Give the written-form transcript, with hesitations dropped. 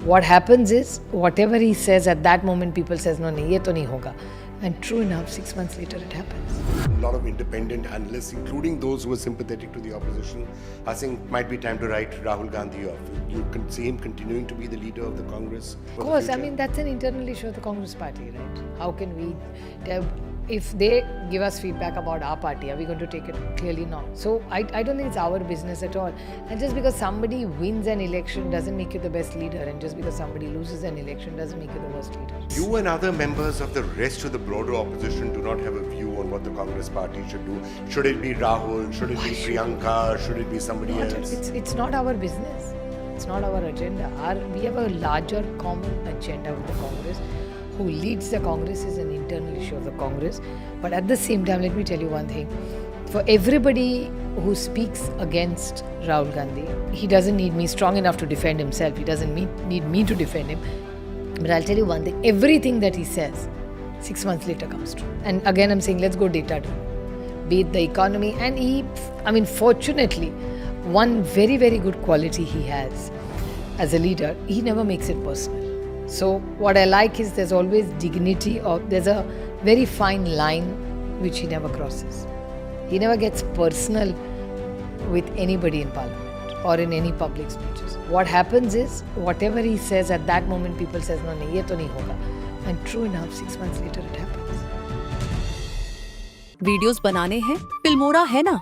What happens is, whatever he says at that moment, people says, no, nahi, ye to nahi hoga. And true enough, 6 months later, it happens. A lot of independent analysts, including those who are sympathetic to the opposition, are saying it might be time to write Rahul Gandhi off. You can see him continuing to be the leader of the Congress. Of course, I mean, that's an internal issue of the Congress party, right? How can we, if they give us feedback about our party, are we going to take it? Clearly not. So I don't think it's our business at all. And just because somebody wins an election doesn't make you the best leader, and just because somebody loses an election doesn't make you the worst leader. You and other members of the rest of the broader opposition do not have a view on what the Congress party should do. Should it be Rahul? Should it be Priyanka? Should it be somebody else? It's not our business. It's not our agenda. We have a larger common agenda with the Congress. Who leads the Congress is an internal issue of the Congress. But at the same time, let me tell you one thing. For everybody who speaks against Rahul Gandhi, he doesn't need me strong enough to defend himself. He doesn't need me to defend him. But I'll tell you one thing. Everything that he says, 6 months later comes true. And again, I'm saying, let's go data-driven. Be it the economy. And fortunately, one very, very good quality he has as a leader, he never makes it personal. So what I like is there's always dignity, or there's a very fine line which he never crosses. He never gets personal with anybody in parliament or in any public speeches. What happens is, whatever he says at that moment, people says, no, nahi, ye to nahi hoga. And true enough, 6 months later it happens. Videos बनाने हैं, Filmora है ना।